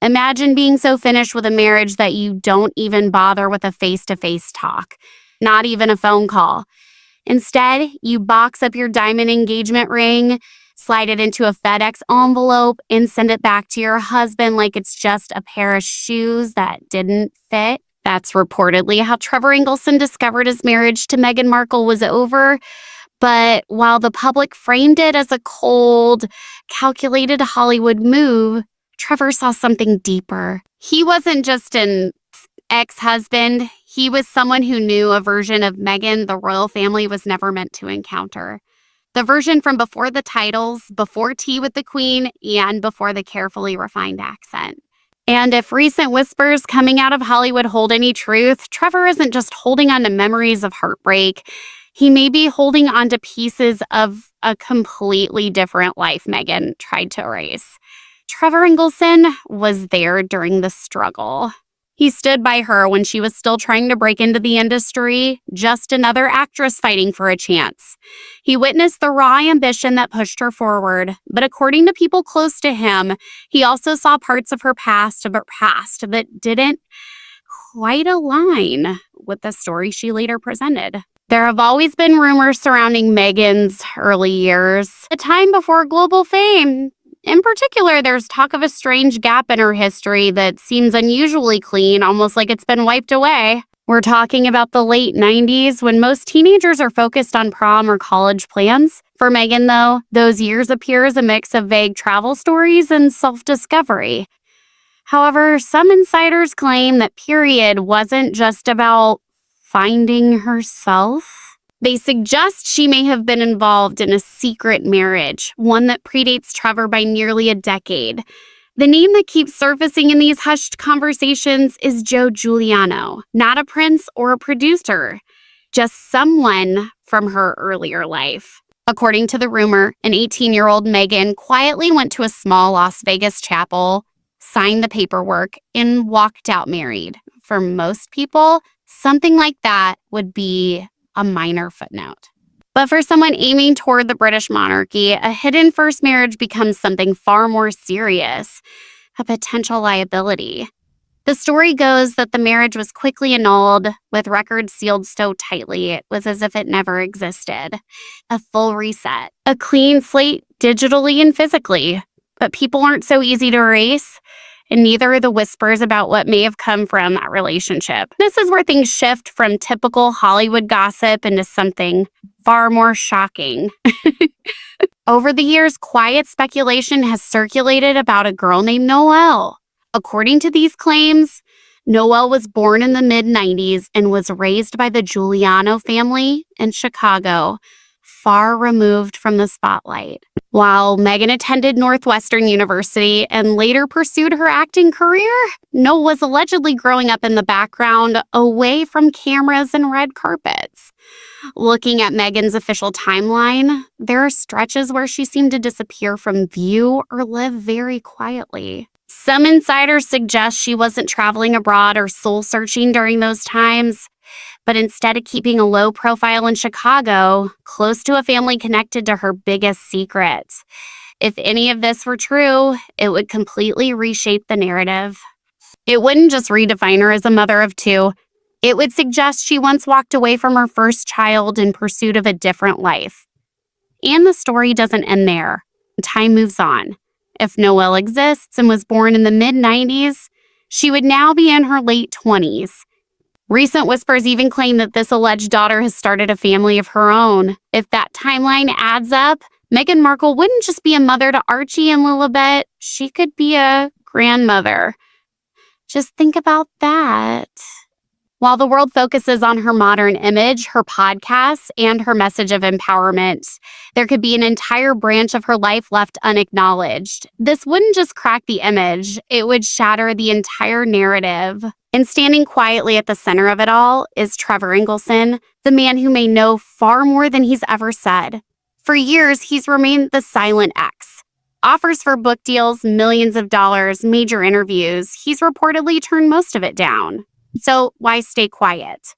Imagine being so finished with a marriage that you don't even bother with a face-to-face talk, not even a phone call. Instead, you box up your diamond engagement ring, slide it into a FedEx envelope, and send it back to your husband like it's just a pair of shoes that didn't fit. That's reportedly how Trevor Engelson discovered his marriage to Meghan Markle was over. But while the public framed it as a cold, calculated Hollywood move, Trevor saw something deeper. He wasn't just an ex-husband. He was someone who knew a version of Meghan the royal family was never meant to encounter. The version from before the titles, before tea with the queen, and before the carefully refined accent. And if recent whispers coming out of Hollywood hold any truth, Trevor isn't just holding on to memories of heartbreak. He may be holding on to pieces of a completely different life Meghan tried to erase. Trevor Engelson was there during the struggle. He stood by her when she was still trying to break into the industry, just another actress fighting for a chance. He witnessed the raw ambition that pushed her forward, but according to people close to him, he also saw parts of her past that didn't quite align with the story she later presented. There have always been rumors surrounding Meghan's early years, a time before global fame. In particular, there's talk of a strange gap in her history that seems unusually clean, almost like it's been wiped away. We're talking about the late 90s, when most teenagers are focused on prom or college plans. For Meghan, though, those years appear as a mix of vague travel stories and self-discovery. However, some insiders claim that period wasn't just about finding herself. They suggest she may have been involved in a secret marriage, one that predates Trevor by nearly a decade. The name that keeps surfacing in these hushed conversations is Joe Giuliano, not a prince or a producer, just someone from her earlier life. According to the rumor, an 18-year-old Meghan quietly went to a small Las Vegas chapel, signed the paperwork, and walked out married. For most people, something like that would be a minor footnote. But for someone aiming toward the British monarchy, a hidden first marriage becomes something far more serious, a potential liability. The story goes that the marriage was quickly annulled, with records sealed so tightly it was as if it never existed. A full reset. A clean slate digitally and physically. But people aren't so easy to erase, and neither are the whispers about what may have come from that relationship. This is where things shift from typical Hollywood gossip into something far more shocking. Over the years, quiet speculation has circulated about a girl named Noelle. According to these claims, Noelle was born in the mid-90s and was raised by the Giuliano family in Chicago, far removed from the spotlight. While Meghan attended Northwestern University and later pursued her acting career, Noelle was allegedly growing up in the background, away from cameras and red carpets. Looking at Meghan's official timeline, there are stretches where she seemed to disappear from view or live very quietly. Some insiders suggest she wasn't traveling abroad or soul-searching during those times, but instead of keeping a low profile in Chicago, close to a family connected to her biggest secrets. If any of this were true, it would completely reshape the narrative. It wouldn't just redefine her as a mother of two. It would suggest she once walked away from her first child in pursuit of a different life. And the story doesn't end there. Time moves on. If Noelle exists and was born in the mid-90s, she would now be in her late 20s. Recent whispers even claim that this alleged daughter has started a family of her own. If that timeline adds up, Meghan Markle wouldn't just be a mother to Archie and Lilibet, she could be a grandmother. Just think about that. While the world focuses on her modern image, her podcasts, and her message of empowerment, there could be an entire branch of her life left unacknowledged. This wouldn't just crack the image, it would shatter the entire narrative. And standing quietly at the center of it all is Trevor Engelson, the man who may know far more than he's ever said. For years, he's remained the silent ex. Offers for book deals, millions of dollars, major interviews, he's reportedly turned most of it down. So why stay quiet?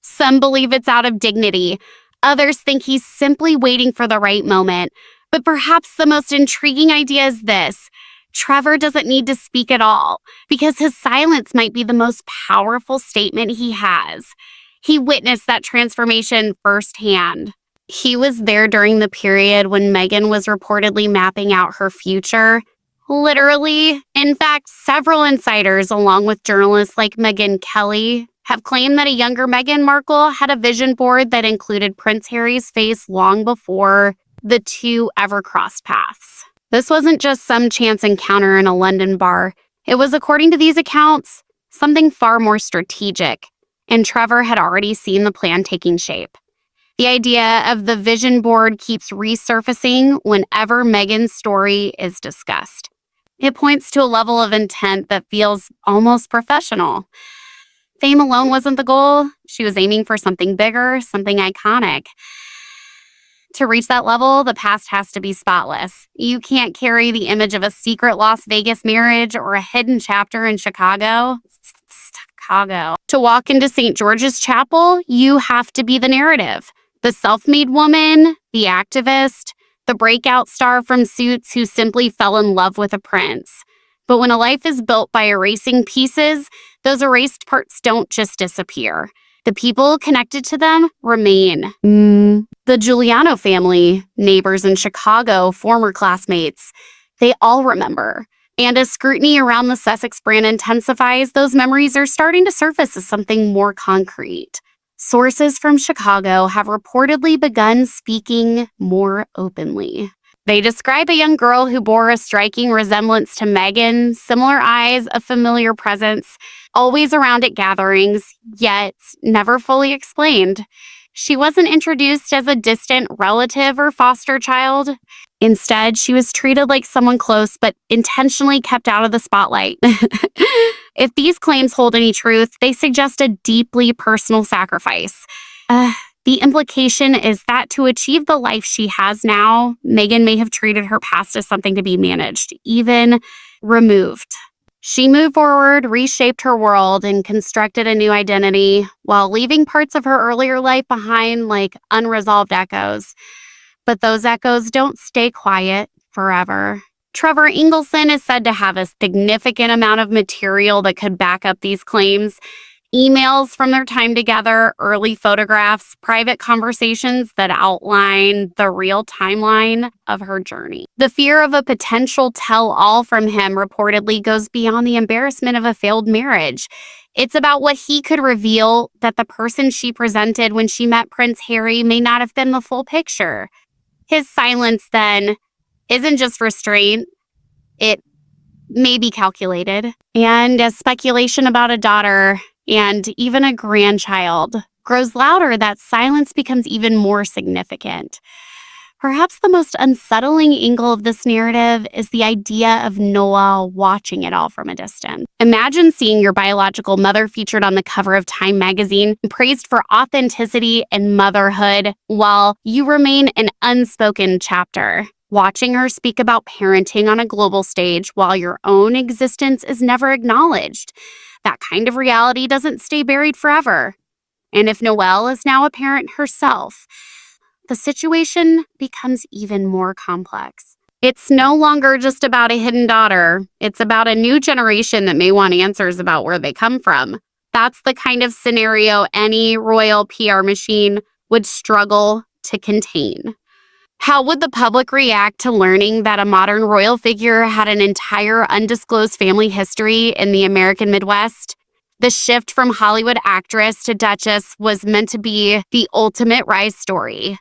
Some believe it's out of dignity. Others think he's simply waiting for the right moment. But perhaps the most intriguing idea is this. Trevor doesn't need to speak at all because his silence might be the most powerful statement he has. He witnessed that transformation firsthand. He was there during the period when Meghan was reportedly mapping out her future. Literally. In fact, several insiders, along with journalists like Megyn Kelly, have claimed that a younger Meghan Markle had a vision board that included Prince Harry's face long before the two ever crossed paths. This wasn't just some chance encounter in a London bar. It was, according to these accounts, something far more strategic, and Trevor had already seen the plan taking shape. The idea of the vision board keeps resurfacing whenever Meghan's story is discussed. It points to a level of intent that feels almost professional. Fame alone wasn't the goal. She was aiming for something bigger, something iconic. To reach that level, the past has to be spotless. You can't carry the image of a secret Las Vegas marriage or a hidden chapter in Chicago. To walk into St. George's Chapel, you have to be the narrative. The self-made woman, the activist, the breakout star from Suits who simply fell in love with a prince. But when a life is built by erasing pieces, those erased parts don't just disappear. The people connected to them remain. The Giuliano family, neighbors in Chicago, former classmates, they all remember. And as scrutiny around the Sussex brand intensifies, those memories are starting to surface as something more concrete. Sources from Chicago have reportedly begun speaking more openly. They describe a young girl who bore a striking resemblance to Meghan, similar eyes, a familiar presence, always around at gatherings, yet never fully explained. She wasn't introduced as a distant relative or foster child. Instead, she was treated like someone close but intentionally kept out of the spotlight. If these claims hold any truth, they suggest a deeply personal sacrifice. The implication is that to achieve the life she has now, Meghan may have treated her past as something to be managed, even removed. She moved forward, reshaped her world, and constructed a new identity while leaving parts of her earlier life behind like unresolved echoes. But those echoes don't stay quiet forever. Trevor Ingleson is said to have a significant amount of material that could back up these claims. Emails from their time together, early photographs, private conversations that outline the real timeline of her journey. The fear of a potential tell-all from him reportedly goes beyond the embarrassment of a failed marriage. It's about what he could reveal that the person she presented when she met Prince Harry may not have been the full picture. His silence, then, isn't just restraint. It may be calculated. And as speculation about a daughter and even a grandchild grows louder, that silence becomes even more significant. Perhaps the most unsettling angle of this narrative is the idea of Noah watching it all from a distance. Imagine seeing your biological mother featured on the cover of Time magazine, praised for authenticity and motherhood, while you remain an unspoken chapter. Watching her speak about parenting on a global stage while your own existence is never acknowledged. That kind of reality doesn't stay buried forever. And if Noelle is now a parent herself, the situation becomes even more complex. It's no longer just about a hidden daughter. It's about a new generation that may want answers about where they come from. That's the kind of scenario any royal PR machine would struggle to contain. How would the public react to learning that a modern royal figure had an entire undisclosed family history in the American Midwest? The shift from Hollywood actress to Duchess was meant to be the ultimate rise story.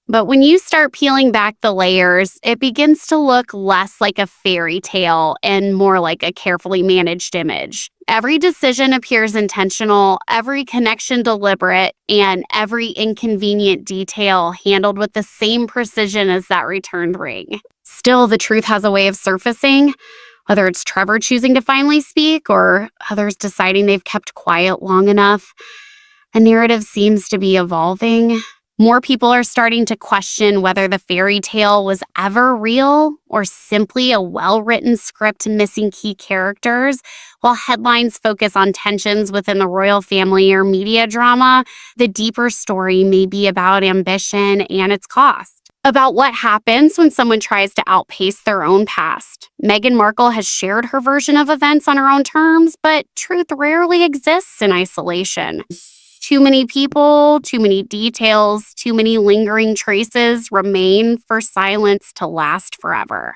But when you start peeling back the layers, it begins to look less like a fairy tale and more like a carefully managed image. Every decision appears intentional, every connection deliberate, and every inconvenient detail handled with the same precision as that returned ring. Still, the truth has a way of surfacing, whether it's Trevor choosing to finally speak or others deciding they've kept quiet long enough. A narrative seems to be evolving. More people are starting to question whether the fairy tale was ever real or simply a well-written script missing key characters. While headlines focus on tensions within the royal family or media drama, the deeper story may be about ambition and its cost. About what happens when someone tries to outpace their own past. Meghan Markle has shared her version of events on her own terms, but truth rarely exists in isolation. Too many people, too many details, too many lingering traces remain for silence to last forever.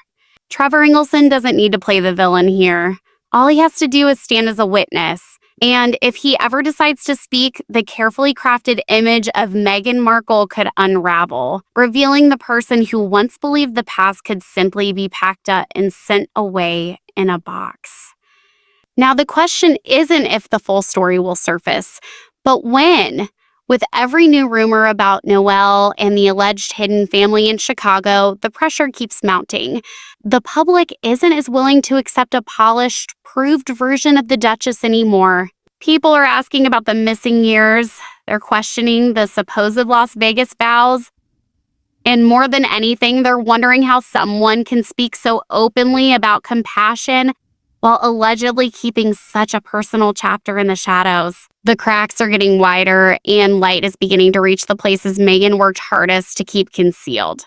Trevor Engelson doesn't need to play the villain here. All he has to do is stand as a witness. And if he ever decides to speak, the carefully crafted image of Meghan Markle could unravel, revealing the person who once believed the past could simply be packed up and sent away in a box. Now, the question isn't if the full story will surface, but when. With every new rumor about Noelle and the alleged hidden family in Chicago, the pressure keeps mounting. The public isn't as willing to accept a polished, proved version of the Duchess anymore. People are asking about the missing years. They're questioning the supposed Las Vegas vows. And more than anything, they're wondering how someone can speak so openly about compassion while allegedly keeping such a personal chapter in the shadows. The cracks are getting wider, and light is beginning to reach the places Meghan worked hardest to keep concealed.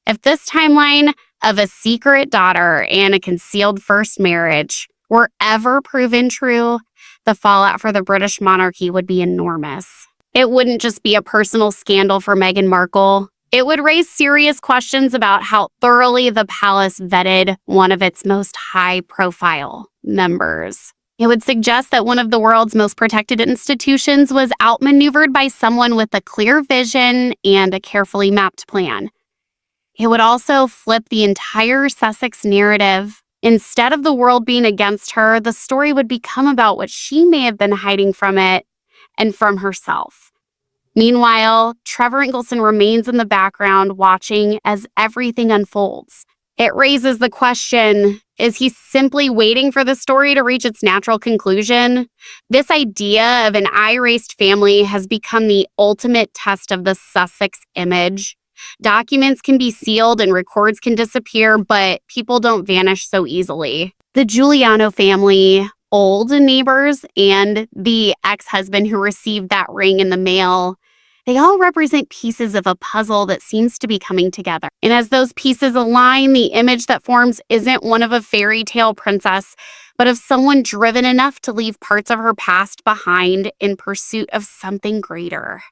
If this timeline of a secret daughter and a concealed first marriage were ever proven true, the fallout for the British monarchy would be enormous. It wouldn't just be a personal scandal for Meghan Markle. It would raise serious questions about how thoroughly the palace vetted one of its most high-profile members. It would suggest that one of the world's most protected institutions was outmaneuvered by someone with a clear vision and a carefully mapped plan. It would also flip the entire Sussex narrative. Instead of the world being against her, the story would become about what she may have been hiding from it and from herself. Meanwhile, Trevor Engelson remains in the background watching as everything unfolds. It raises the question, is he simply waiting for the story to reach its natural conclusion? This idea of an eye-erased family has become the ultimate test of the Sussex image. Documents can be sealed and records can disappear, but people don't vanish so easily. The Giuliano family, old neighbors, and the ex-husband who received that ring in the mail, they all represent pieces of a puzzle that seems to be coming together. And as those pieces align, the image that forms isn't one of a fairy tale princess, but of someone driven enough to leave parts of her past behind in pursuit of something greater.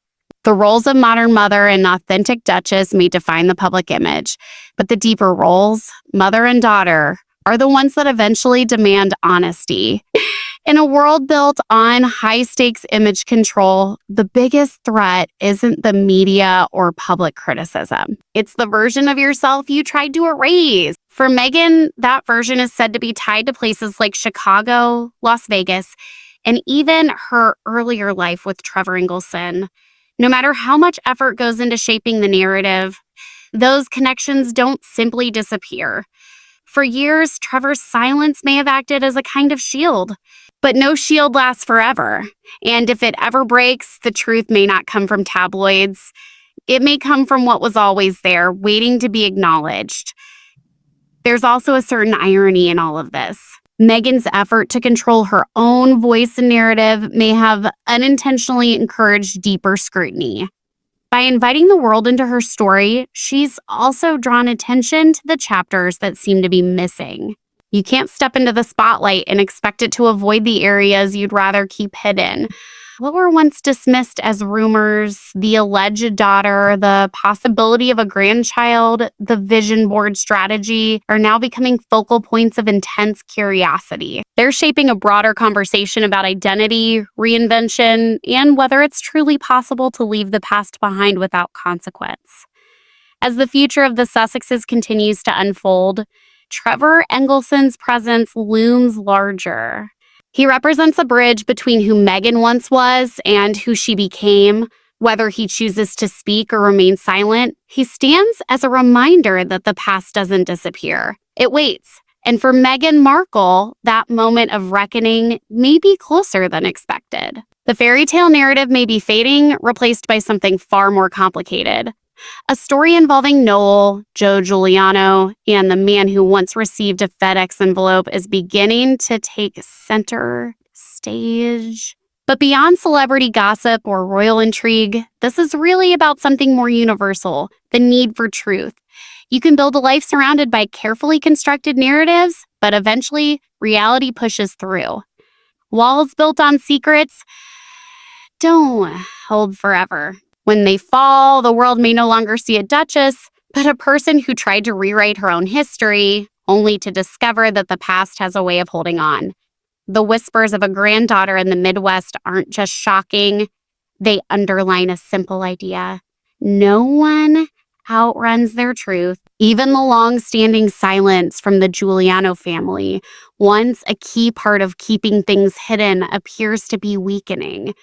The roles of modern mother and authentic duchess may define the public image, but the deeper roles, mother and daughter, are the ones that eventually demand honesty. In a world built on high-stakes image control, the biggest threat isn't the media or public criticism. It's the version of yourself you tried to erase. For Meghan, that version is said to be tied to places like Chicago, Las Vegas, and even her earlier life with Trevor Engelson. No matter how much effort goes into shaping the narrative, those connections don't simply disappear. For years, Trevor's silence may have acted as a kind of shield. But no shield lasts forever. And if it ever breaks, the truth may not come from tabloids. It may come from what was always there, waiting to be acknowledged. There's also a certain irony in all of this. Meghan's effort to control her own voice and narrative may have unintentionally encouraged deeper scrutiny. By inviting the world into her story, she's also drawn attention to the chapters that seem to be missing. You can't step into the spotlight and expect it to avoid the areas you'd rather keep hidden. What were once dismissed as rumors, the alleged daughter, the possibility of a grandchild, the vision board strategy, are now becoming focal points of intense curiosity. They're shaping a broader conversation about identity, reinvention, and whether it's truly possible to leave the past behind without consequence. As the future of the Sussexes continues to unfold, Trevor Engelson's presence looms larger. He represents a bridge between who Meghan once was and who she became. Whether he chooses to speak or remain silent, he stands as a reminder that the past doesn't disappear. It waits. And for Meghan Markle, that moment of reckoning may be closer than expected. The fairy tale narrative may be fading, replaced by something far more complicated. A story involving Noel, Joe Giuliano, and the man who once received a FedEx envelope is beginning to take center stage. But beyond celebrity gossip or royal intrigue, this is really about something more universal: the need for truth. You can build a life surrounded by carefully constructed narratives, but eventually, reality pushes through. Walls built on secrets don't hold forever. When they fall, the world may no longer see a duchess, but a person who tried to rewrite her own history, only to discover that the past has a way of holding on. The whispers of a granddaughter in the Midwest aren't just shocking, they underline a simple idea. No one outruns their truth. Even the long-standing silence from the Giuliano family, once a key part of keeping things hidden, appears to be weakening.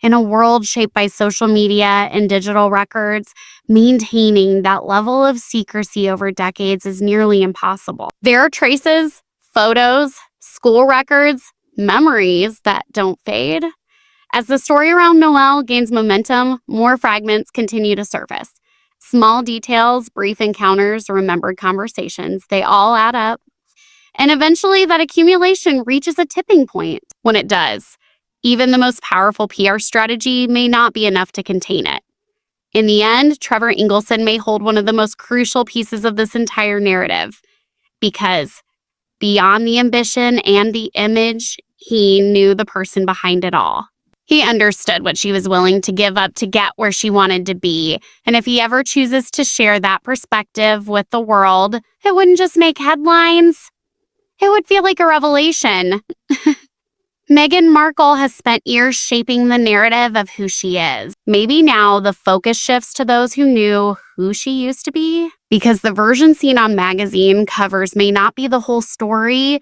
In a world shaped by social media and digital records, maintaining that level of secrecy over decades is nearly impossible. There are traces, photos, school records, memories that don't fade. As the story around Noelle gains momentum, more fragments continue to surface. Small details, brief encounters, remembered conversations, they all add up. And eventually that accumulation reaches a tipping point. When it does, even the most powerful PR strategy may not be enough to contain it. In the end, Trevor Ingleson may hold one of the most crucial pieces of this entire narrative, because beyond the ambition and the image, he knew the person behind it all. He understood what she was willing to give up to get where she wanted to be, and if he ever chooses to share that perspective with the world, it wouldn't just make headlines. It would feel like a revelation. Meghan Markle has spent years shaping the narrative of who she is. Maybe now the focus shifts to those who knew who she used to be, because the version seen on magazine covers may not be the whole story.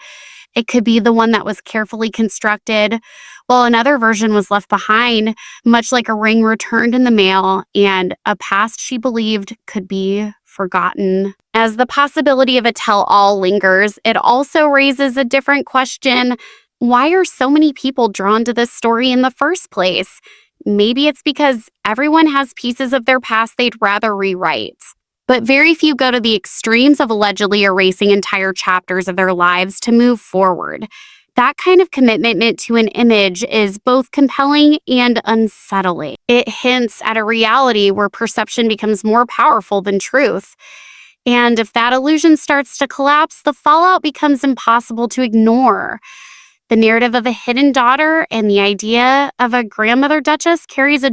It could be the one that was carefully constructed, while another version was left behind, much like a ring returned in the mail and a past she believed could be forgotten. As the possibility of a tell-all lingers, it also raises a different question. Why are so many people drawn to this story in the first place? Maybe it's because everyone has pieces of their past they'd rather rewrite. But very few go to the extremes of allegedly erasing entire chapters of their lives to move forward. That kind of commitment to an image is both compelling and unsettling. It hints at a reality where perception becomes more powerful than truth. And if that illusion starts to collapse, the fallout becomes impossible to ignore. The narrative of a hidden daughter and the idea of a grandmother duchess carries a